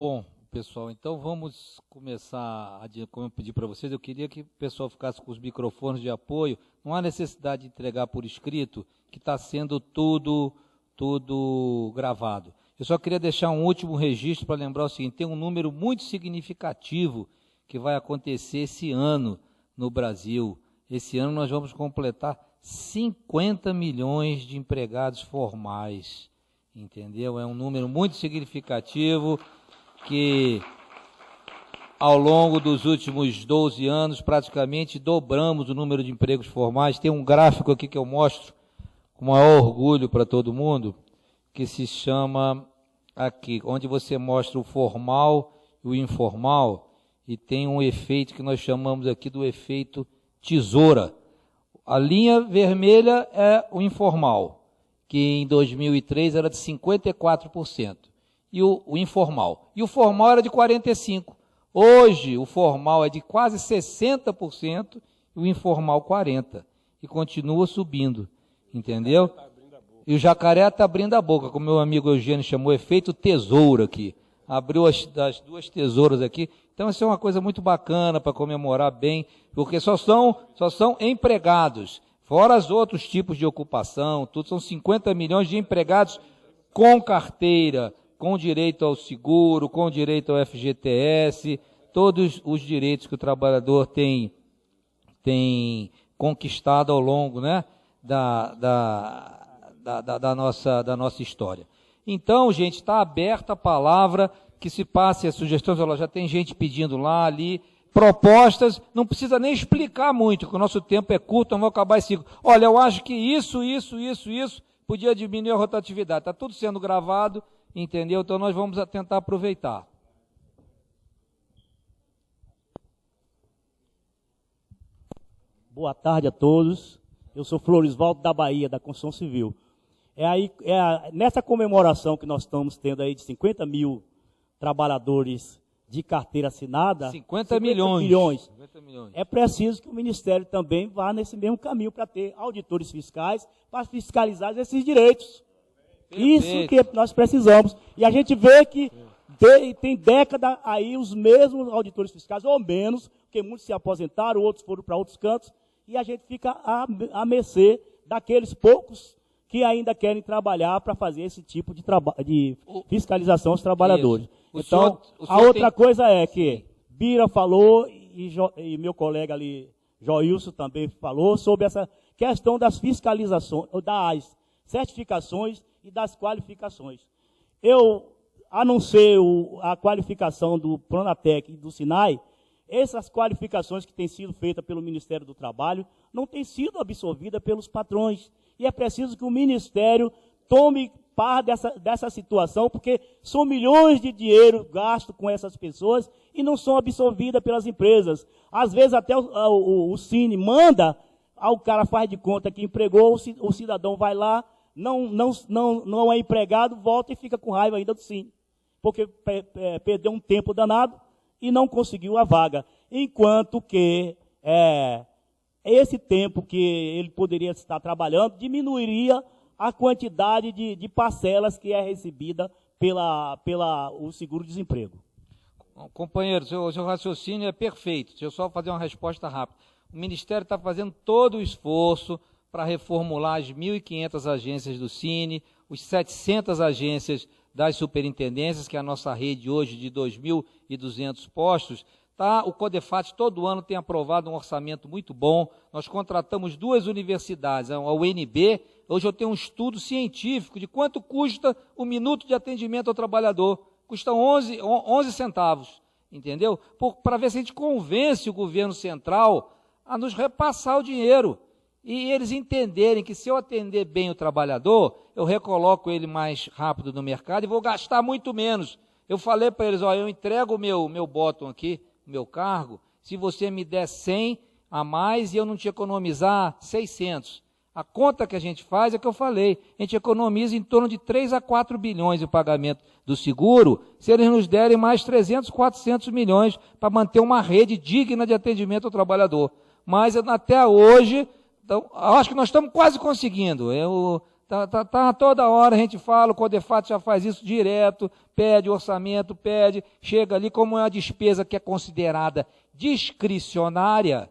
Bom, pessoal, então vamos começar, como eu pedi para vocês, eu queria que o pessoal ficasse com os microfones de apoio, não há necessidade de entregar por escrito, que está sendo tudo gravado. Eu só queria deixar um último registro para lembrar o seguinte, tem um número muito significativo que vai acontecer esse ano no Brasil. Esse ano nós vamos completar 50 milhões de empregados formais, entendeu? É um número muito significativo que ao longo dos últimos 12 anos praticamente dobramos o número de empregos formais. Tem um gráfico aqui que eu mostro com maior orgulho para todo mundo, que se chama aqui, onde você mostra o formal e o informal, e tem um efeito que nós chamamos aqui do efeito tesoura. A linha vermelha é o informal, que em 2003 era de 54%, e o informal. E o formal era de 45%. Hoje, o formal é de quase 60% e o informal 40%. E continua subindo, entendeu? E o jacaré está abrindo a boca, como meu amigo Eugênio chamou, efeito tesoura aqui. Abriu as duas tesouras aqui. Então, isso é uma coisa muito bacana para comemorar bem, porque só são empregados, fora os outros tipos de ocupação, tudo são 50 milhões de empregados com carteira, com direito ao seguro, com direito ao FGTS, todos os direitos que o trabalhador tem conquistado ao longo, né, da nossa história. Então, gente, está aberta a palavra, que se passe as sugestões, olha, já tem gente pedindo lá, ali, propostas, não precisa nem explicar muito, porque o nosso tempo é curto, não vou acabar esse ciclo. Olha, eu acho que isso, podia diminuir a rotatividade, está tudo sendo gravado, entendeu? Então nós vamos tentar aproveitar. Boa tarde a todos, eu sou Florisvaldo da Bahia, da Construção Civil. Nessa comemoração que nós estamos tendo aí de 50 mil trabalhadores de carteira assinada, 50 milhões. É preciso que o Ministério também vá nesse mesmo caminho para ter auditores fiscais para fiscalizar esses direitos. Perfeito. Isso que nós precisamos. E a gente vê que tem década aí os mesmos auditores fiscais, ou menos, porque muitos se aposentaram, outros foram para outros cantos, e a gente fica à mercê daqueles poucos que ainda querem trabalhar para fazer esse tipo de fiscalização aos trabalhadores. Então, a outra coisa é que Bira falou, e meu colega ali, Joilson, também falou, sobre essa questão das fiscalizações, das certificações e das qualificações. A não ser a qualificação do Pronatec e do Sinai, essas qualificações que têm sido feitas pelo Ministério do Trabalho não têm sido absorvidas pelos patrões. E é preciso que o Ministério tome par dessa situação, porque são milhões de dinheiro gastos com essas pessoas e não são absorvidas pelas empresas. Às vezes até o Cine manda, o cara faz de conta que empregou, o cidadão vai lá, não é empregado, volta e fica com raiva ainda do Cine, porque perdeu um tempo danado e não conseguiu a vaga. Enquanto que esse tempo que ele poderia estar trabalhando diminuiria a quantidade de parcelas que é recebida o seguro-desemprego. Companheiro, seu raciocínio é perfeito. Deixa eu só fazer uma resposta rápida. O Ministério está fazendo todo o esforço para reformular as 1.500 agências do Cine, os 700 agências das superintendências, que é a nossa rede hoje de 2.200 postos. O Codefat todo ano tem aprovado um orçamento muito bom. Nós contratamos 2 universidades, a UNB. Hoje eu tenho um estudo científico de quanto custa o minuto de atendimento ao trabalhador. Custa 11 centavos, entendeu? Para ver se a gente convence o governo central a nos repassar o dinheiro. E eles entenderem que se eu atender bem o trabalhador, eu recoloco ele mais rápido no mercado e vou gastar muito menos. Eu falei para eles, eu entrego o meu bottom aqui, meu cargo, se você me der 100 a mais e eu não te economizar 600. A conta que a gente faz é que eu falei, a gente economiza em torno de 3 a 4 bilhões em pagamento do seguro, se eles nos derem mais 300, 400 milhões para manter uma rede digna de atendimento ao trabalhador. Mas até hoje, então, acho que nós estamos quase conseguindo. Toda hora a gente fala, o CODEFAT já faz isso direto, pede orçamento, chega ali, como é uma despesa que é considerada discricionária,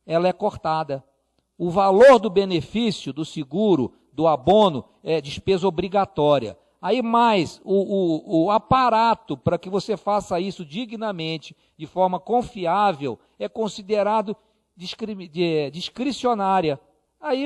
ela é cortada. O valor do benefício, do seguro, do abono, é despesa obrigatória. Aí mais o aparato para que você faça isso dignamente, de forma confiável, é considerado discricionária. Aí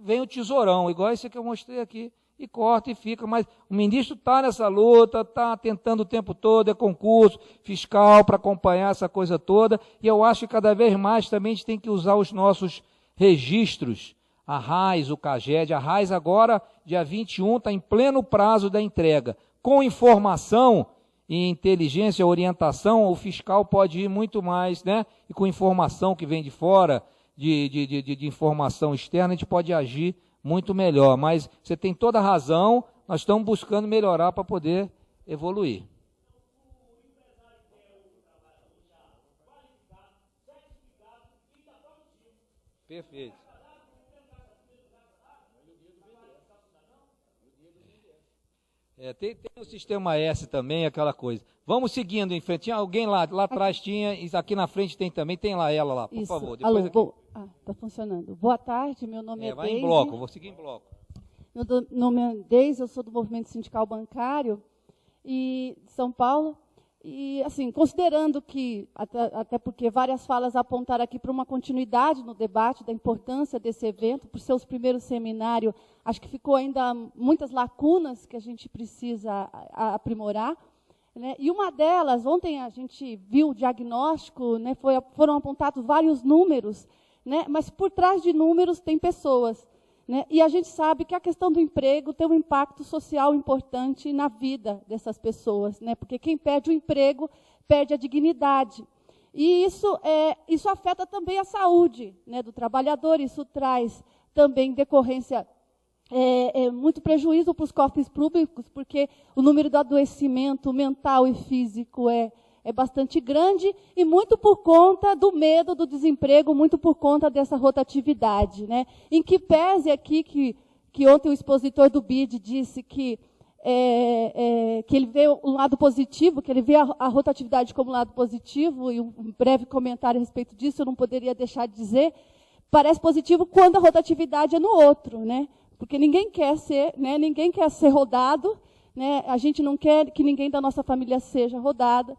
vem o tesourão, igual esse que eu mostrei aqui, e corta e fica. Mas o ministro está nessa luta, está tentando o tempo todo, é concurso fiscal para acompanhar essa coisa toda, e eu acho que cada vez mais também a gente tem que usar os nossos registros, a RAIS, o CAGED. A RAIS agora, dia 21, está em pleno prazo da entrega. Com informação e inteligência, orientação, o fiscal pode ir muito mais, né? E com informação que vem de fora, de informação externa, a gente pode agir muito melhor. Mas você tem toda a razão, nós estamos buscando melhorar para poder evoluir. Perfeito. Tem o sistema S também, aquela coisa. Vamos seguindo em frente. Tinha alguém lá atrás tinha, e aqui na frente tem também. Tem lá ela lá, por Isso. favor. Depois Alô, está funcionando. Boa tarde, meu nome é vai Deise. em bloco, vou seguir em bloco. Meu nome é Deise, eu sou do Movimento Sindical Bancário e de São Paulo. E, assim, considerando que, até porque várias falas apontaram aqui para uma continuidade no debate da importância desse evento, por ser os primeiros seminários, acho que ficou ainda muitas lacunas que a gente precisa aprimorar. Né? E uma delas, ontem a gente viu o diagnóstico, né, foram apontados vários números, né, mas por trás de números tem pessoas. Né? E a gente sabe que a questão do emprego tem um impacto social importante na vida dessas pessoas, né? Porque quem perde o emprego perde a dignidade. E isso afeta também a saúde, né, do trabalhador, isso traz também decorrência, muito prejuízo para os cofres públicos, porque o número do adoecimento mental e físico é bastante grande, e muito por conta do medo do desemprego, muito por conta dessa rotatividade. Né? Em que pese aqui, que ontem o expositor do BID disse que ele vê o lado positivo, que ele vê a rotatividade como lado positivo, e um breve comentário a respeito disso, eu não poderia deixar de dizer, parece positivo quando a rotatividade é no outro, né? Porque ninguém quer ser rodado, né? A gente não quer que ninguém da nossa família seja rodada,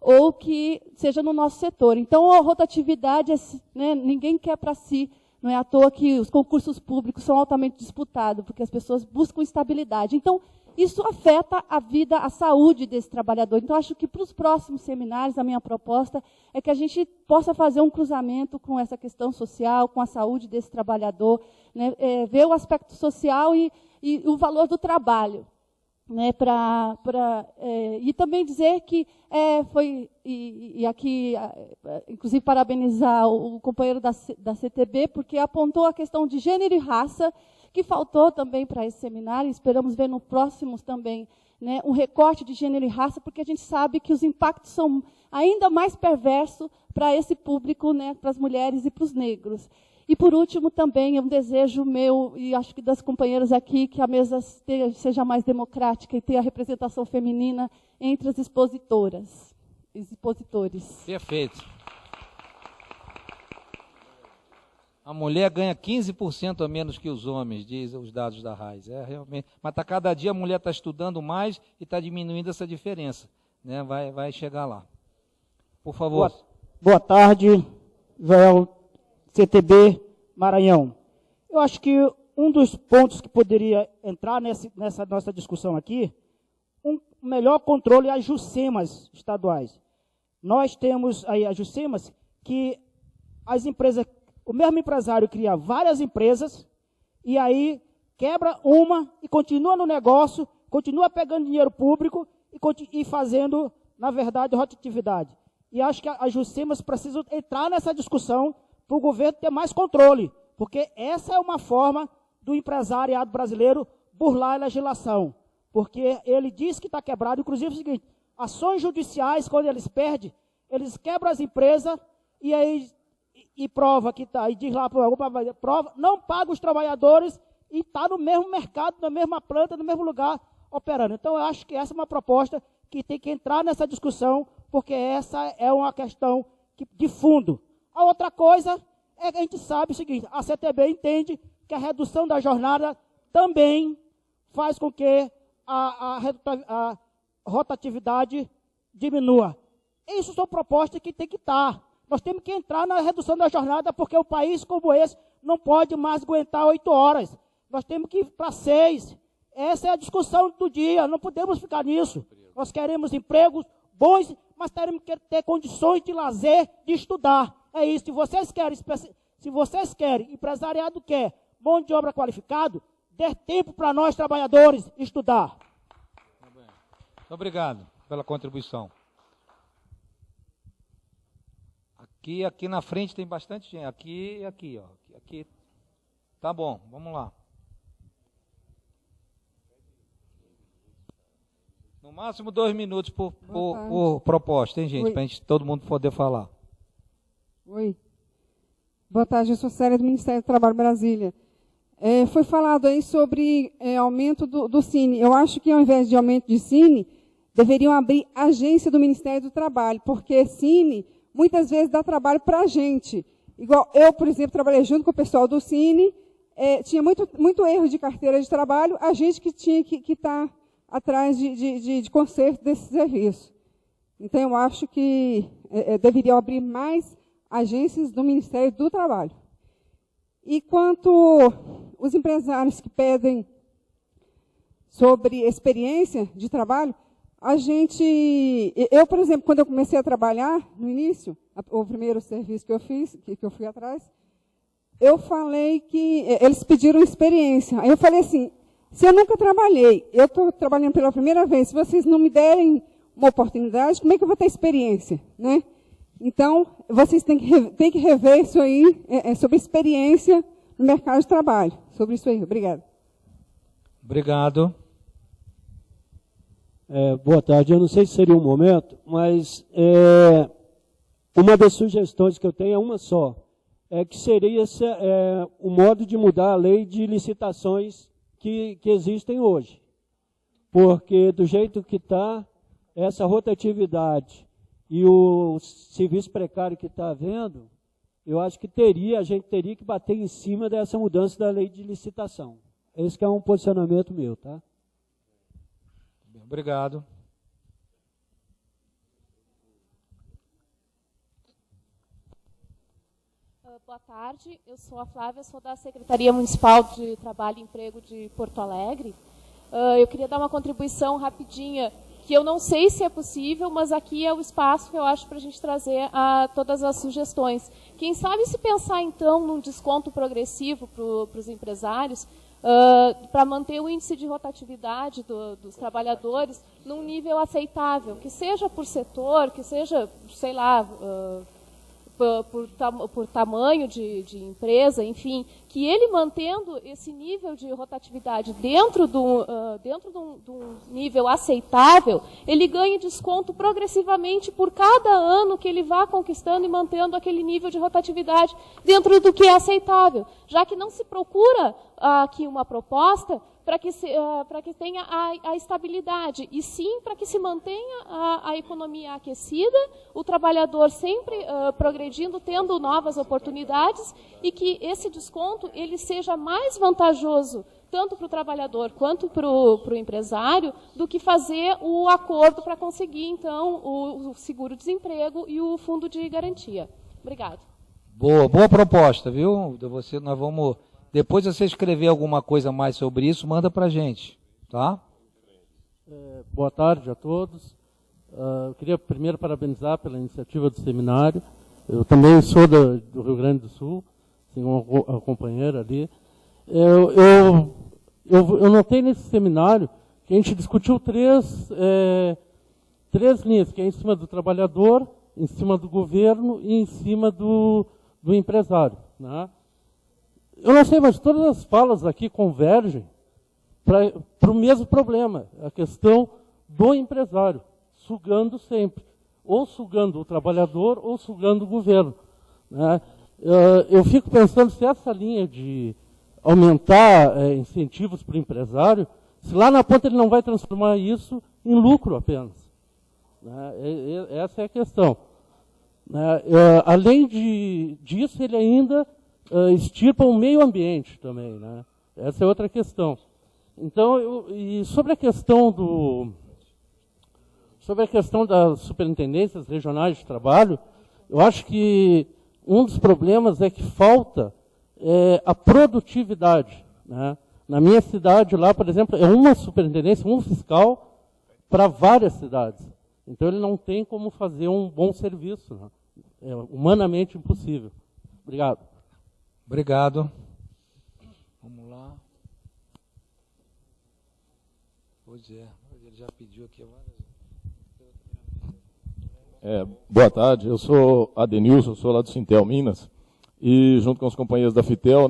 ou que seja no nosso setor. Então, a rotatividade, né, ninguém quer para si. Não é à toa que os concursos públicos são altamente disputados, porque as pessoas buscam estabilidade. Então, isso afeta a vida, a saúde desse trabalhador. Então, acho que para os próximos seminários, a minha proposta é que a gente possa fazer um cruzamento com essa questão social, com a saúde desse trabalhador, né, ver o aspecto social e o valor do trabalho. Né, e também dizer que aqui, inclusive, parabenizar o companheiro da CTB, porque apontou a questão de gênero e raça, que faltou também para esse seminário. Esperamos ver no próximo também, né, um recorte de gênero e raça, porque a gente sabe que os impactos são ainda mais perversos para esse público, né, para as mulheres e para os negros. E, por último, também é um desejo meu, e acho que das companheiras aqui, que a mesa seja mais democrática e tenha a representação feminina entre as expositoras e expositores. Perfeito. A mulher ganha 15% a menos que os homens, diz os dados da RAIS. Realmente. Mas cada dia a mulher está estudando mais e está diminuindo essa diferença. Né? Vai chegar lá. Por favor. Boa tarde, Joel, CTB, Maranhão. Eu acho que um dos pontos que poderia entrar nessa nossa discussão aqui, um melhor controle às JUSEMAS estaduais. Nós temos aí as JUSEMAS que as empresas, o mesmo empresário cria várias empresas e aí quebra uma e continua no negócio, continua pegando dinheiro público e fazendo, na verdade, rotatividade. E acho que as JUSEMAS precisam entrar nessa discussão para o governo ter mais controle, porque essa é uma forma do empresariado brasileiro burlar a legislação, porque ele diz que está quebrado. Inclusive é o seguinte, ações judiciais, quando eles perdem, eles quebram as empresas e aí prova que está, e diz lá, prova, não paga os trabalhadores e estar no mesmo mercado, na mesma planta, no mesmo lugar, operando. Então, eu acho que essa é uma proposta que tem que entrar nessa discussão, porque essa é uma questão de fundo. A outra coisa é que a gente sabe o seguinte, a CTB entende que a redução da jornada também faz com que a rotatividade diminua. Isso são propostas que tem que estar. Nós temos que entrar na redução da jornada, porque um país como esse não pode mais aguentar 8 horas. Nós temos que ir para 6. Essa é a discussão do dia, não podemos ficar nisso. Nós queremos empregos bons, mas teremos que ter condições de lazer, de estudar. É isso, se vocês querem, empresariado quer, mão de obra qualificado, dê tempo para nós, trabalhadores, estudar. Muito obrigado pela contribuição. Aqui na frente tem bastante gente. Aqui e aqui, ó. Aqui. Tá bom, vamos lá. No máximo 2 minutos por proposta, hein, gente? Para todo mundo poder falar. Oi. Boa tarde, eu sou Célia do Ministério do Trabalho Brasília. Foi falado aí sobre aumento do Cine. Eu acho que ao invés de aumento de Cine, deveriam abrir agência do Ministério do Trabalho, porque Cine muitas vezes dá trabalho para a gente. Igual eu, por exemplo, trabalhei junto com o pessoal do Cine, tinha muito erro de carteira de trabalho, a gente que tinha que estar atrás de conserto desse serviço. Então, eu acho que deveriam abrir mais agências do Ministério do Trabalho. E quanto os empresários que pedem sobre experiência de trabalho, eu, por exemplo, quando eu comecei a trabalhar, no início, o primeiro serviço que eu fiz, que eu fui atrás, eu falei que eles pediram experiência. Aí eu falei assim, se eu nunca trabalhei, eu estou trabalhando pela primeira vez, se vocês não me derem uma oportunidade, como é que eu vou ter experiência, né? Então, vocês têm que rever isso aí, sobre experiência no mercado de trabalho. Sobre isso aí. Obrigada. Obrigado. Boa tarde. Eu não sei se seria um momento, mas uma das sugestões que eu tenho é uma só. Que seria o modo de mudar a lei de licitações que existem hoje. Porque do jeito que está, essa rotatividade e o serviço precário que está havendo, eu acho que a gente teria que bater em cima dessa mudança da lei de licitação. Esse que é um posicionamento meu, tá? Obrigado. Boa tarde, eu sou a Flávia, sou da Secretaria Municipal de Trabalho e Emprego de Porto Alegre. Eu queria dar uma contribuição rapidinha, que eu não sei se é possível, mas aqui é o espaço que eu acho para a gente trazer todas as sugestões. Quem sabe se pensar, então, num desconto progressivo para os empresários, para manter o índice de rotatividade dos trabalhadores num nível aceitável, que seja por setor, que seja, sei lá, por tamanho de empresa, enfim, que ele mantendo esse nível de rotatividade dentro de um nível aceitável, ele ganhe desconto progressivamente por cada ano que ele vá conquistando e mantendo aquele nível de rotatividade dentro do que é aceitável, já que não se procura aqui uma proposta para que tenha a estabilidade, e sim para que se mantenha a economia aquecida, o trabalhador sempre progredindo, tendo novas oportunidades, e que esse desconto ele seja mais vantajoso tanto para o trabalhador quanto para o empresário, do que fazer o acordo para conseguir, então, o seguro-desemprego e o fundo de garantia. Obrigado. Boa proposta, viu? Nós vamos... Depois, se você escrever alguma coisa mais sobre isso, manda para a gente, tá? Boa tarde a todos. Eu queria primeiro parabenizar pela iniciativa do seminário. Eu também sou do Rio Grande do Sul, tenho uma companheira ali. Eu notei nesse seminário que a gente discutiu três linhas, que é em cima do trabalhador, em cima do governo e em cima do empresário, né? Eu não sei, mas todas as falas aqui convergem para o mesmo problema, a questão do empresário, sugando sempre, ou sugando o trabalhador, ou sugando o governo, né? Eu fico pensando se essa linha de aumentar incentivos para o empresário, se lá na ponta ele não vai transformar isso em lucro apenas. Essa é a questão. Além disso, ele ainda extirpa o meio ambiente também. Essa é outra questão. Então, e sobre a questão das superintendências regionais de trabalho, eu acho que um dos problemas é que falta a produtividade. Na minha cidade lá, por exemplo, é uma superintendência, um fiscal para várias cidades. Então ele não tem como fazer um bom serviço. É humanamente impossível. Obrigado. Obrigado. Vamos lá. Pois é, ele já pediu aqui várias. Boa tarde, eu sou Adenilson, sou lá do Sintel, Minas, e junto com os companheiros da Fitel,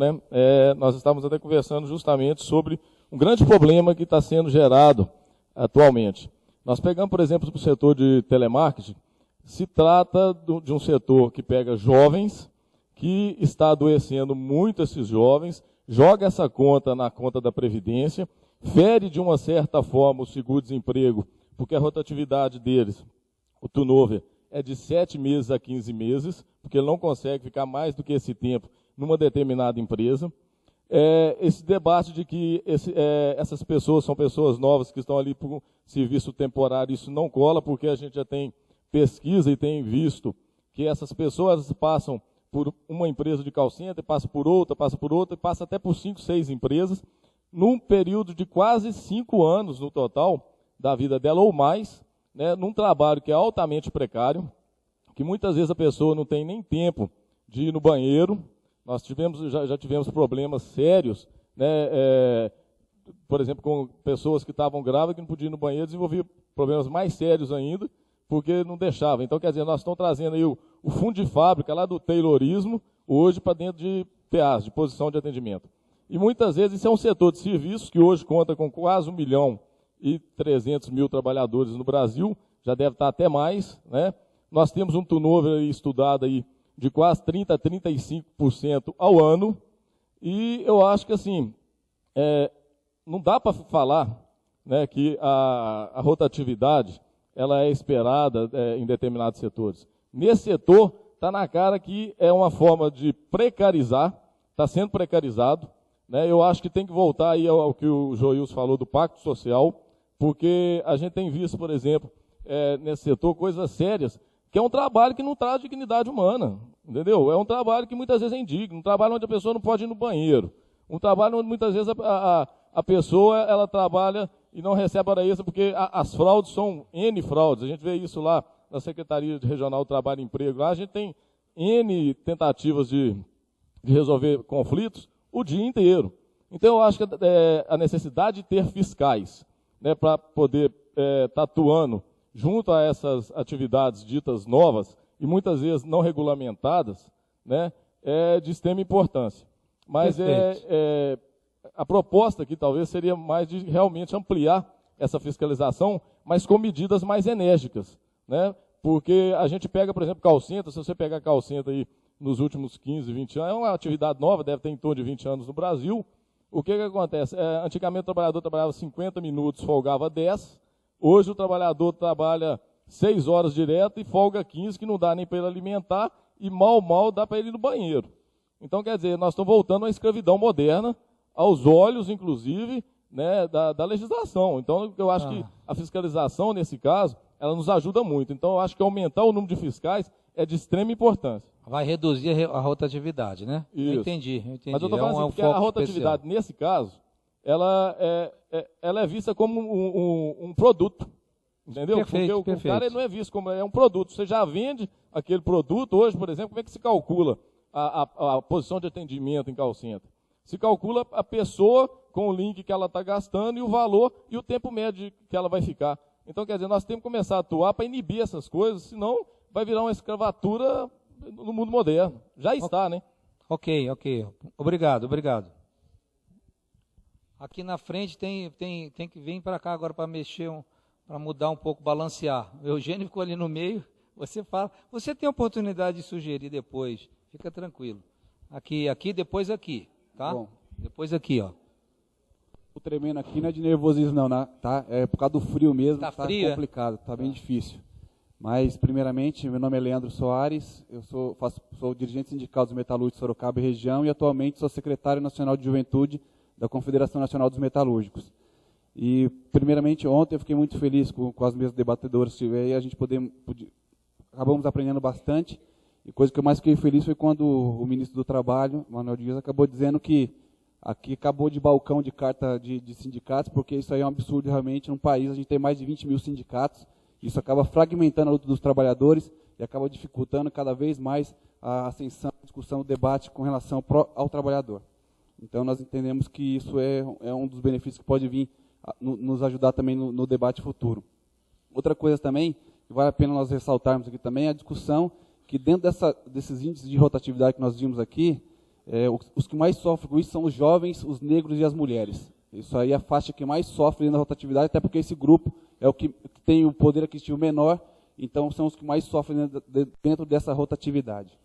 nós estávamos até conversando justamente sobre um grande problema que está sendo gerado atualmente. Nós pegamos, por exemplo, o setor de telemarketing, se trata de um setor que pega jovens, que está adoecendo muito esses jovens, joga essa conta na conta da Previdência, fere de uma certa forma o seguro-desemprego, porque a rotatividade deles, o turnover, é de 7 meses a 15 meses, porque ele não consegue ficar mais do que esse tempo numa determinada empresa. Esse debate de que essas pessoas são pessoas novas que estão ali por um serviço temporário, isso não cola, porque a gente já tem pesquisa e tem visto que essas pessoas passam por uma empresa de call center, passa por outra, e passa até por 5, 6 empresas, num período de quase 5 anos no total da vida dela ou mais, num trabalho que é altamente precário, que muitas vezes a pessoa não tem nem tempo de ir no banheiro. Nós já tivemos problemas sérios, por exemplo, com pessoas que estavam grávidas que não podiam ir no banheiro, desenvolviam problemas mais sérios ainda, porque não deixavam. Então, quer dizer, nós estamos trazendo aí o fundo de fábrica lá do taylorismo, hoje para dentro de PAs, de posição de atendimento. E muitas vezes isso é um setor de serviços que hoje conta com quase 1.300.000 trabalhadores no Brasil, já deve estar até mais. Nós temos um turnover estudado aí de quase 30% a 35% ao ano, e eu acho que assim, não dá para falar que a rotatividade ela é esperada em determinados setores. Nesse setor, está na cara que é uma forma de precarizar, está sendo precarizado. Eu acho que tem que voltar aí ao que o Joilson falou do pacto social, porque a gente tem visto, por exemplo, nesse setor, coisas sérias, que é um trabalho que não traz dignidade humana, entendeu? É um trabalho que muitas vezes é indigno, um trabalho onde a pessoa não pode ir no banheiro, um trabalho onde muitas vezes a pessoa ela trabalha e não recebe hora extra, porque as fraudes são N fraudes. A gente vê isso lá na Secretaria Regional do Trabalho e Emprego. Lá a gente tem N tentativas de resolver conflitos o dia inteiro. Então eu acho que a necessidade de ter fiscais, para poder estar atuando junto a essas atividades ditas novas e muitas vezes não regulamentadas, é de extrema importância. Mas a proposta aqui talvez seria mais de realmente ampliar essa fiscalização, mas com medidas mais enérgicas. Porque a gente pega, por exemplo, call center, se você pegar call center aí nos últimos 15, 20 anos, é uma atividade nova, deve ter em torno de 20 anos no Brasil. O que acontece? Antigamente o trabalhador trabalhava 50 minutos, folgava 10. Hoje o trabalhador trabalha 6 horas direto e folga 15, que não dá nem para ele alimentar, e mal dá para ele ir no banheiro. Então, quer dizer, nós estamos voltando à escravidão moderna, aos olhos, inclusive, da legislação. Então, eu acho que a fiscalização, nesse caso, ela nos ajuda muito. Então, eu acho que aumentar o número de fiscais é de extrema importância. Vai reduzir a rotatividade, né? Isso. Eu entendi. Mas eu estou falando assim, porque a rotatividade, especial. Nesse caso, ela é vista como um produto. Entendeu? Perfeito, porque o cara ele não é visto como um produto. Você já vende aquele produto hoje, por exemplo, como é que se calcula a posição de atendimento em call center? Se calcula a pessoa com o link que ela está gastando e o valor e o tempo médio que ela vai ficar. Então, quer dizer, nós temos que começar a atuar para inibir essas coisas, senão vai virar uma escravatura no mundo moderno. Já está, né? Ok. Obrigado. Aqui na frente tem que vir para cá agora para mexer, para mudar um pouco, balancear. O Eugênio ficou ali no meio, você fala. Você tem a oportunidade de sugerir depois, fica tranquilo. Aqui, depois aqui, tá? Bom, Depois aqui, ó. O tremendo aqui não é de nervosismo não, né? Tá? É por causa do frio mesmo, Tá tá frio, complicado, tá bem difícil. Mas, primeiramente, meu nome é Leandro Soares, eu sou dirigente sindical dos metalúrgicos de Sorocaba e região e atualmente sou secretário nacional de juventude da Confederação Nacional dos Metalúrgicos. E, primeiramente, ontem eu fiquei muito feliz com as minhas debatedoras que estiveram aí, a gente acabamos aprendendo bastante, e coisa que eu mais fiquei feliz foi quando o ministro do Trabalho, Manuel Dias, acabou dizendo que aqui acabou de balcão de carta de sindicatos, porque isso aí é um absurdo realmente. Num país, a gente tem mais de 20 mil sindicatos, isso acaba fragmentando a luta dos trabalhadores e acaba dificultando cada vez mais a ascensão, a discussão, o debate com relação ao trabalhador. Então, nós entendemos que isso é um dos benefícios que pode vir nos ajudar também no debate futuro. Outra coisa também, que vale a pena nós ressaltarmos aqui também, é a discussão que dentro desses índices de rotatividade que nós vimos aqui, os que mais sofrem com isso são os jovens, os negros e as mulheres. Isso aí é a faixa que mais sofre dentro da rotatividade, até porque esse grupo é o que tem o poder aquisitivo menor, então são os que mais sofrem dentro dessa rotatividade.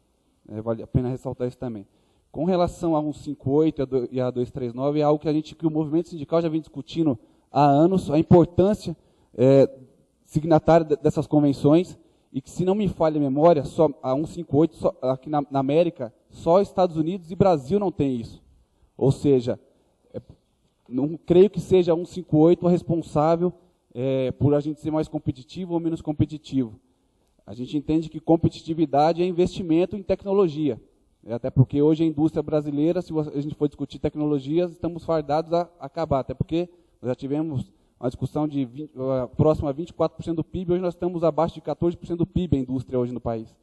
Vale a pena ressaltar isso também. Com relação a 158 e a 239, é algo que o movimento sindical já vem discutindo há anos, a importância signatária dessas convenções, e que, se não me falha a memória, só a 158, aqui na América, só Estados Unidos e Brasil não tem isso. Ou seja, não creio que seja a 158 a responsável por a gente ser mais competitivo ou menos competitivo. A gente entende que competitividade é investimento em tecnologia. Até porque hoje a indústria brasileira, se a gente for discutir tecnologias, estamos fardados a acabar. Até porque nós já tivemos uma discussão próxima a 24% do PIB, hoje nós estamos abaixo de 14% do PIB a indústria hoje no país.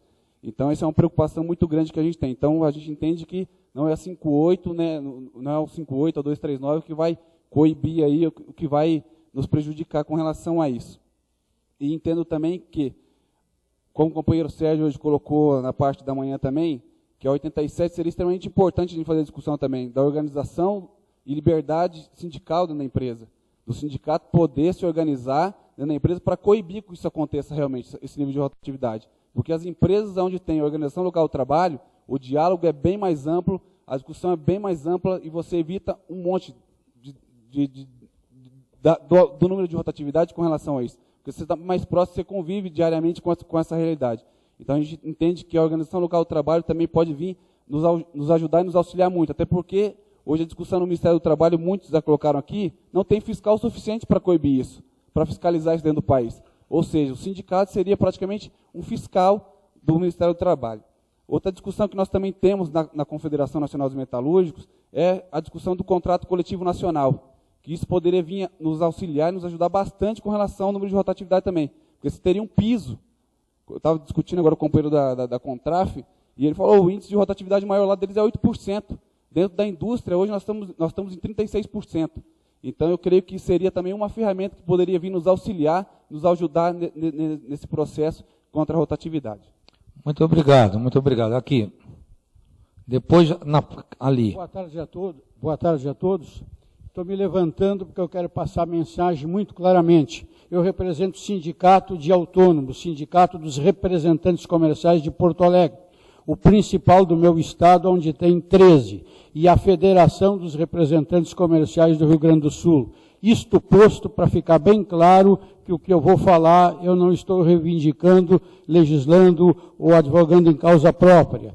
Então, essa é uma preocupação muito grande que a gente tem. Então, a gente entende que não é a 58, né, não é o 58, a 239 que vai coibir aí, o que vai nos prejudicar com relação a isso. E entendo também que, como o companheiro Sérgio hoje colocou na parte da manhã também, que a 87 seria extremamente importante a gente fazer a discussão também da organização e liberdade sindical dentro da empresa. Do sindicato poder se organizar dentro da empresa para coibir que isso aconteça realmente, esse nível de rotatividade. Porque as empresas onde tem a organização local do trabalho, o diálogo é bem mais amplo, a discussão é bem mais ampla e você evita um monte do número de rotatividade com relação a isso. Porque você está mais próximo, você convive diariamente com essa realidade. Então, a gente entende que a organização local do trabalho também pode vir nos ajudar e nos auxiliar muito, até porque hoje a discussão no Ministério do Trabalho, muitos já colocaram aqui, não tem fiscal suficiente para coibir isso, para fiscalizar isso dentro do país. Ou seja, o sindicato seria praticamente um fiscal do Ministério do Trabalho. Outra discussão que nós também temos na Confederação Nacional dos Metalúrgicos é a discussão do contrato coletivo nacional, que isso poderia vir nos auxiliar e nos ajudar bastante com relação ao número de rotatividade também, porque você teria um piso. Eu estava discutindo agora com o companheiro da Contraf, e ele falou, o índice de rotatividade maior lá deles é 8%. Dentro da indústria, hoje nós estamos em 36%. Então, eu creio que seria também uma ferramenta que poderia vir nos auxiliar, nos ajudar nesse processo contra a rotatividade. Muito obrigado, muito obrigado. Aqui, depois, ali. Boa tarde a todos. Boa tarde a todos. Estou me levantando porque eu quero passar a mensagem muito claramente. Eu represento o Sindicato de Autônomos, Sindicato dos Representantes Comerciais de Porto Alegre, o principal do meu estado, onde tem 13, e a Federação dos Representantes Comerciais do Rio Grande do Sul. Isto posto para ficar bem claro que o que eu vou falar, eu não estou reivindicando, legislando ou advogando em causa própria.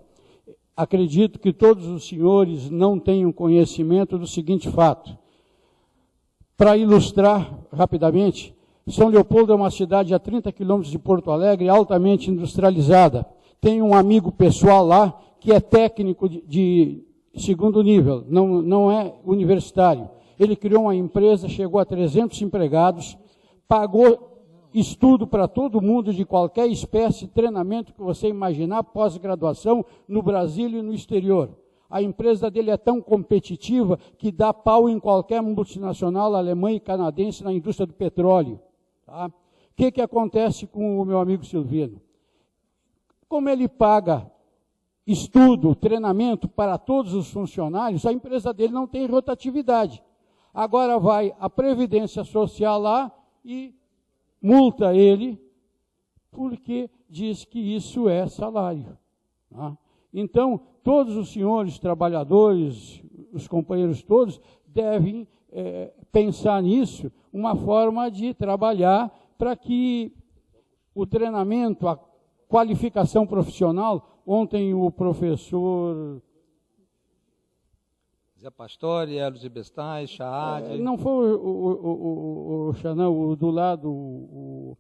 Acredito que todos os senhores não tenham conhecimento do seguinte fato. Para ilustrar rapidamente, São Leopoldo é uma cidade a 30 quilômetros de Porto Alegre, altamente industrializada. Tem um amigo pessoal lá que é técnico de segundo nível, não é universitário. Ele criou uma empresa, chegou a 300 empregados, pagou estudo para todo mundo de qualquer espécie, treinamento que você imaginar, pós-graduação, no Brasil e no exterior. A empresa dele é tão competitiva que dá pau em qualquer multinacional alemã e canadense na indústria do petróleo. Tá? O que acontece com o meu amigo Silvino? Como ele paga estudo, treinamento para todos os funcionários, a empresa dele não tem rotatividade. Agora vai a Previdência Social lá e multa ele, porque diz que isso é salário. Tá? Então, todos os senhores trabalhadores, os companheiros todos devem pensar nisso, uma forma de trabalhar para que o treinamento, a qualificação profissional, ontem o professor... Zé Pastore, Hélio Zibestais, Chaad... não foi o Xanão, o do lado, o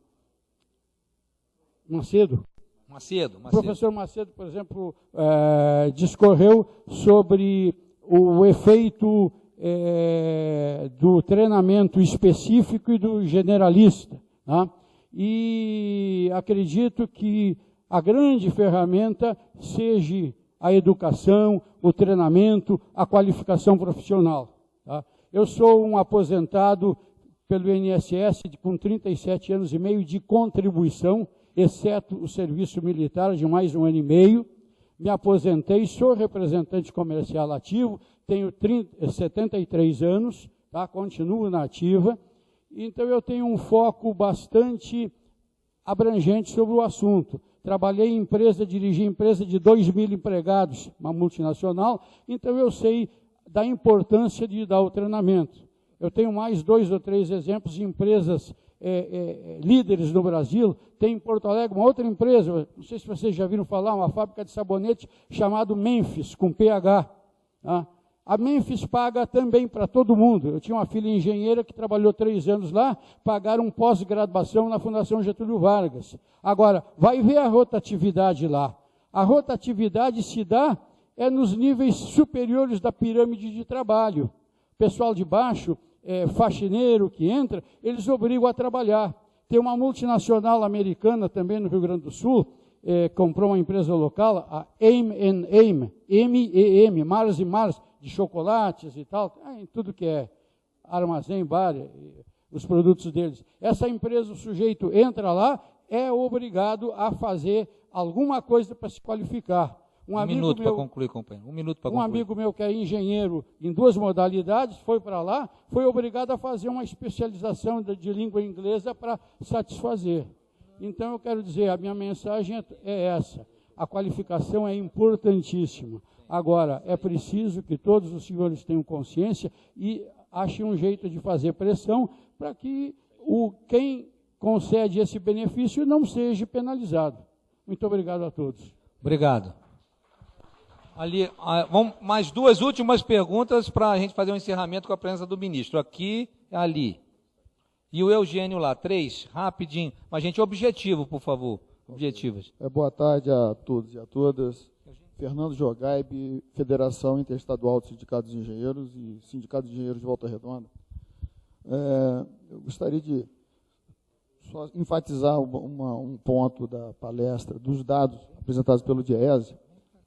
Macedo. Macedo. O professor Macedo, por exemplo, discorreu sobre o efeito do treinamento específico e do generalista. Tá? E acredito que a grande ferramenta seja a educação, o treinamento, a qualificação profissional. Tá? Eu sou um aposentado pelo INSS com 37 anos e meio de contribuição, exceto o serviço militar de mais 1 ano e meio. Me aposentei, sou representante comercial ativo, tenho 73 anos, tá? Continuo na ativa. Então eu tenho um foco bastante abrangente sobre o assunto. Trabalhei em empresa, dirigi empresa de 2.000 empregados, uma multinacional, então eu sei da importância de dar o treinamento. Eu tenho mais 2 ou 3 exemplos de empresas líderes no Brasil. Tem em Porto Alegre uma outra empresa, não sei se vocês já viram falar, uma fábrica de sabonete chamada Memphis, com PH. Tá? A Memphis paga também para todo mundo. Eu tinha uma filha engenheira que trabalhou 3 anos lá, pagaram pós-graduação na Fundação Getúlio Vargas. Agora, vai ver a rotatividade lá. A rotatividade se dá nos níveis superiores da pirâmide de trabalho. Pessoal de baixo, faxineiro que entra, eles obrigam a trabalhar. Tem uma multinacional americana também no Rio Grande do Sul, comprou uma empresa local, a M&M, M-E-M, Mars e Mars, de chocolates e tal, em tudo que é armazém, bar, os produtos deles. Essa empresa, o sujeito entra lá, é obrigado a fazer alguma coisa para se qualificar. Um minuto para concluir, companheiro. Um minuto para concluir. Um amigo meu que é engenheiro em 2 modalidades, foi para lá, foi obrigado a fazer uma especialização de língua inglesa para satisfazer. Então, eu quero dizer, a minha mensagem é essa. A qualificação é importantíssima. Agora, é preciso que todos os senhores tenham consciência e achem um jeito de fazer pressão para que quem concede esse benefício não seja penalizado. Muito obrigado a todos. Obrigado. Ali, vamos, mais 2 últimas perguntas para a gente fazer um encerramento com a presença do ministro. Aqui, ali. E o Eugênio lá. 3, rapidinho. Mas, gente, objetivo, por favor. Objetivos. Boa tarde a todos e a todas. Fernando Jogaib, Federação Interestadual de Sindicatos de Engenheiros e Sindicato de Engenheiros de Volta Redonda. Eu gostaria de só enfatizar um ponto da palestra, dos dados apresentados pelo DIEESE,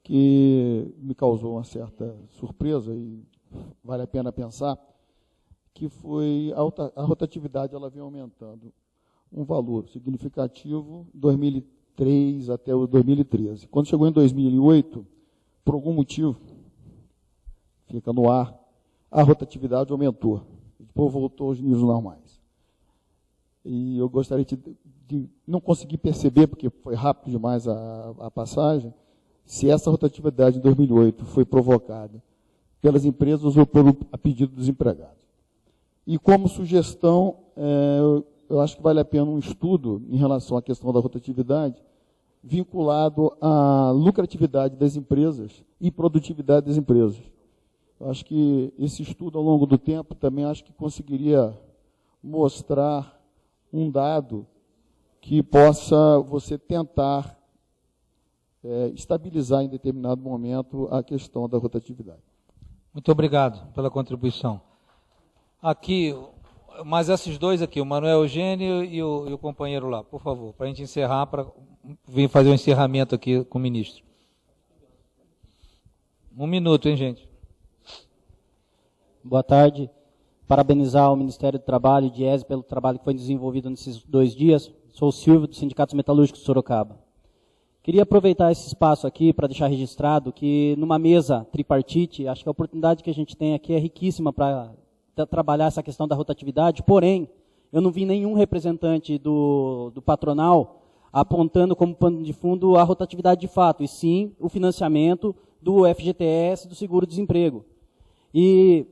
que me causou uma certa surpresa e vale a pena pensar, que foi a rotatividade, ela vem aumentando um valor significativo 2003 até o 2013. Quando chegou em 2008, por algum motivo, fica no ar, a rotatividade aumentou. Depois voltou aos níveis normais. E eu gostaria de não conseguir perceber, porque foi rápido demais a passagem, se essa rotatividade em 2008 foi provocada pelas empresas ou a pedido dos empregados. E como sugestão, eu acho que vale a pena um estudo em relação à questão da rotatividade, vinculado à lucratividade das empresas e produtividade das empresas. Eu acho que esse estudo, ao longo do tempo, também acho que conseguiria mostrar um dado que possa você tentar estabilizar em determinado momento a questão da rotatividade. Muito obrigado pela contribuição. Aqui, mas esses 2 aqui, o Manuel Eugênio e o companheiro lá, por favor, para a gente encerrar, para vir fazer um encerramento aqui com o ministro. 1 minuto, hein, gente? Boa tarde. Parabenizar o Ministério do Trabalho e o DIEESE pelo trabalho que foi desenvolvido nesses 2 dias. Sou o Silvio, do Sindicato Metalúrgico de Sorocaba. Queria aproveitar esse espaço aqui para deixar registrado que numa mesa tripartite, acho que a oportunidade que a gente tem aqui é riquíssima para trabalhar essa questão da rotatividade, porém, eu não vi nenhum representante do patronal apontando como pano de fundo a rotatividade de fato, e sim o financiamento do FGTS, do seguro-desemprego. E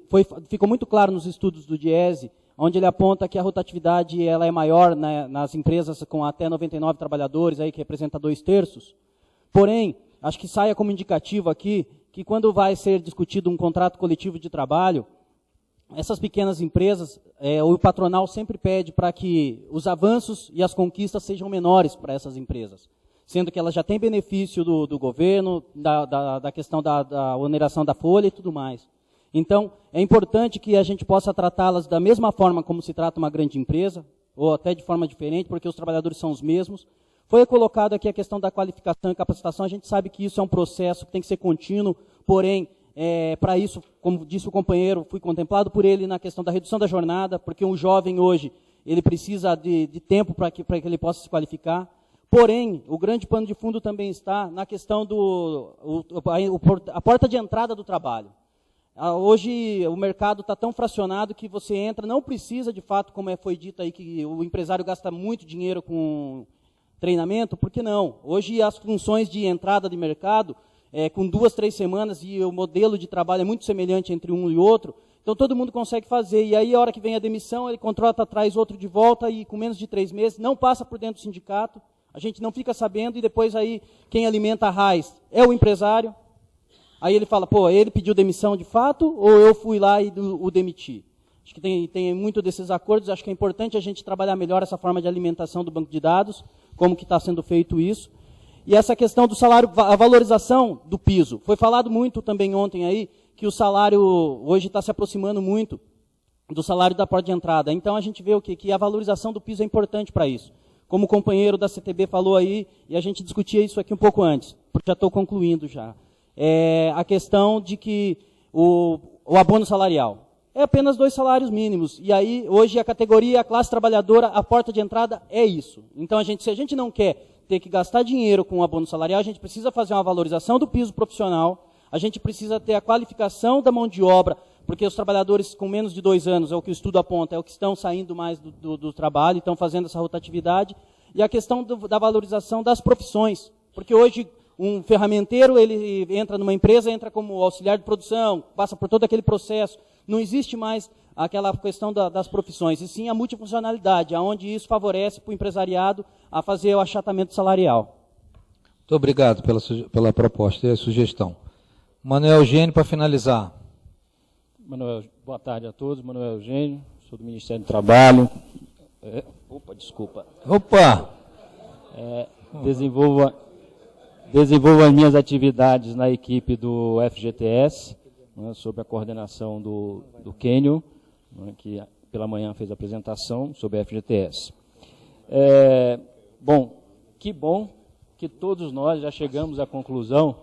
ficou muito claro nos estudos do Diese, onde ele aponta que a rotatividade ela é maior nas empresas com até 99 trabalhadores, aí, que representa 2/3. Porém, acho que saia como indicativo aqui, que quando vai ser discutido um contrato coletivo de trabalho, essas pequenas empresas, o patronal sempre pede para que os avanços e as conquistas sejam menores para essas empresas, sendo que elas já têm benefício do governo, da questão da oneração da folha e tudo mais. Então, é importante que a gente possa tratá-las da mesma forma como se trata uma grande empresa, ou até de forma diferente, porque os trabalhadores são os mesmos. Foi colocado aqui a questão da qualificação e capacitação, a gente sabe que isso é um processo que tem que ser contínuo, porém, para isso, como disse o companheiro, fui contemplado por ele na questão da redução da jornada, porque um jovem hoje, ele precisa de tempo para que ele possa se qualificar. Porém, o grande pano de fundo também está na questão a porta de entrada do trabalho. Hoje o mercado está tão fracionado que você entra, não precisa de fato, como foi dito aí, que o empresário gasta muito dinheiro com treinamento, por que não? Hoje as funções de entrada de mercado, com 2, 3 semanas, e o modelo de trabalho é muito semelhante entre um e outro, então todo mundo consegue fazer, e aí a hora que vem a demissão, ele contrata, traz outro de volta, e com menos de 3 meses, não passa por dentro do sindicato, a gente não fica sabendo, e depois aí quem alimenta a raiz é o empresário. Aí ele fala, pô, ele pediu demissão de fato ou eu fui lá e o demiti? Acho que tem muito desses acordos, acho que é importante a gente trabalhar melhor essa forma de alimentação do banco de dados, como que está sendo feito isso. E essa questão do salário, a valorização do piso. Foi falado muito também ontem aí, que o salário hoje está se aproximando muito do salário da porta de entrada. Então a gente vê o quê? Que a valorização do piso é importante para isso. Como o companheiro da CTB falou aí, e a gente discutia isso aqui um pouco antes, porque já estou concluindo já. A questão de que o abono salarial é apenas 2 salários mínimos. E aí, hoje, a categoria, a classe trabalhadora, a porta de entrada é isso. Então, se a gente não quer ter que gastar dinheiro com o abono salarial, a gente precisa fazer uma valorização do piso profissional, a gente precisa ter a qualificação da mão de obra, porque os trabalhadores com menos de 2 anos, é o que o estudo aponta, é o que estão saindo mais do trabalho, estão fazendo essa rotatividade, e a questão da valorização das profissões, porque hoje um ferramenteiro, ele entra numa empresa, entra como auxiliar de produção, passa por todo aquele processo. Não existe mais aquela questão das profissões, e sim a multifuncionalidade, onde isso favorece para o empresariado a fazer o achatamento salarial. Muito obrigado pela proposta e a sugestão. Manuel Eugênio, para finalizar. Boa tarde a todos, Manuel Eugênio, sou do Ministério do Trabalho. Desculpa. Desenvolvo as minhas atividades na equipe do FGTS, sob a coordenação do Kênio, que pela manhã fez a apresentação sobre a FGTS. Que bom que todos nós já chegamos à conclusão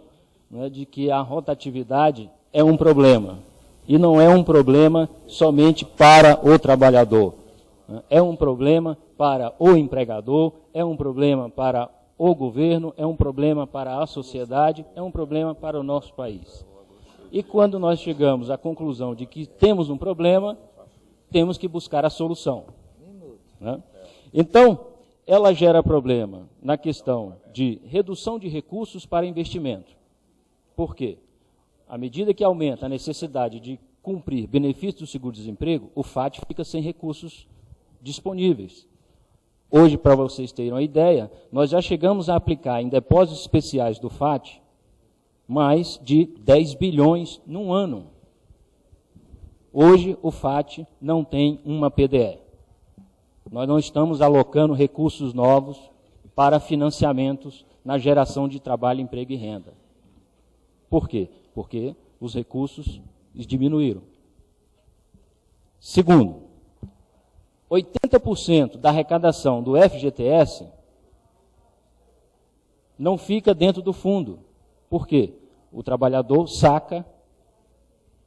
de que a rotatividade é um problema, e não é um problema somente para o trabalhador. É um problema para o empregador, é um problema para o governo, é um problema para a sociedade, é um problema para o nosso país. E quando nós chegamos à conclusão de que temos um problema, temos que buscar a solução. Então, ela gera problema na questão de redução de recursos para investimento. Por quê? À medida que aumenta a necessidade de cumprir benefícios do seguro-desemprego, o FAT fica sem recursos disponíveis. Hoje, para vocês terem uma ideia, nós já chegamos a aplicar em depósitos especiais do FAT mais de 10 bilhões num ano. Hoje, o FAT não tem uma PDE. Nós não estamos alocando recursos novos para financiamentos na geração de trabalho, emprego e renda. Por quê? Porque os recursos diminuíram. Segundo, 80% da arrecadação do FGTS não fica dentro do fundo. Por quê? O trabalhador saca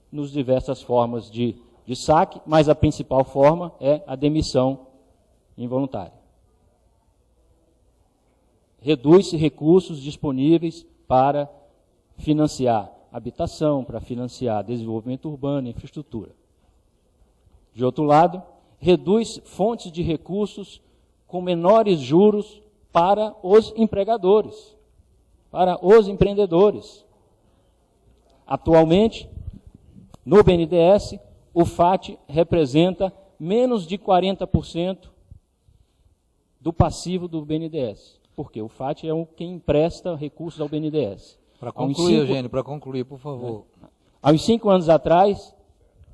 nas diversas formas de saque, mas a principal forma é a demissão involuntária. Reduz-se recursos disponíveis para financiar habitação, para financiar desenvolvimento urbano, infraestrutura. De outro lado, reduz fontes de recursos com menores juros para os empregadores, para os empreendedores. Atualmente, No BNDES, o FAT representa menos de 40% do passivo do BNDES. Porque o FAT é quem empresta recursos ao BNDES. Para concluir, Eugênio, para concluir, por favor. Há uns 5 anos atrás,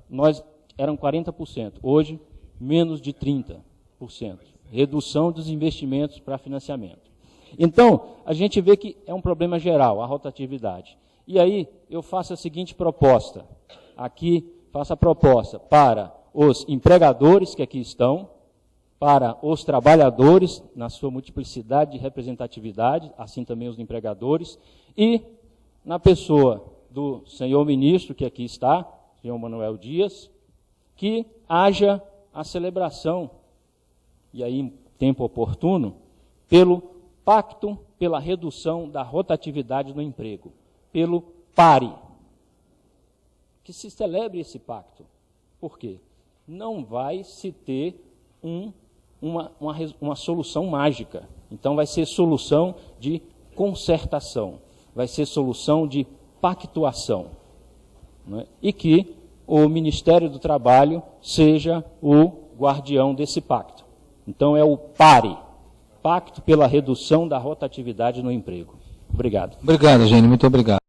nós eram 40%. Hoje, menos de 30%. Redução dos investimentos para financiamento. Então, a gente vê que é um problema geral, a rotatividade. E aí, eu faço a seguinte proposta. Aqui, faço a proposta para os empregadores que aqui estão, para os trabalhadores, na sua multiplicidade de representatividade, assim também os empregadores, e na pessoa do senhor ministro, que aqui está, senhor Manuel Dias, que haja a celebração, e aí em tempo oportuno, pelo pacto pela redução da rotatividade no emprego, pelo PARE. Que se celebre esse pacto. Por quê? Não vai se ter uma solução mágica. Então vai ser solução de concertação, vai ser solução de pactuação. Né? E que o Ministério do Trabalho seja o guardião desse pacto. Então é o PARE, Pacto pela Redução da Rotatividade no Emprego. Obrigado. Obrigado, Eugênio, muito obrigado.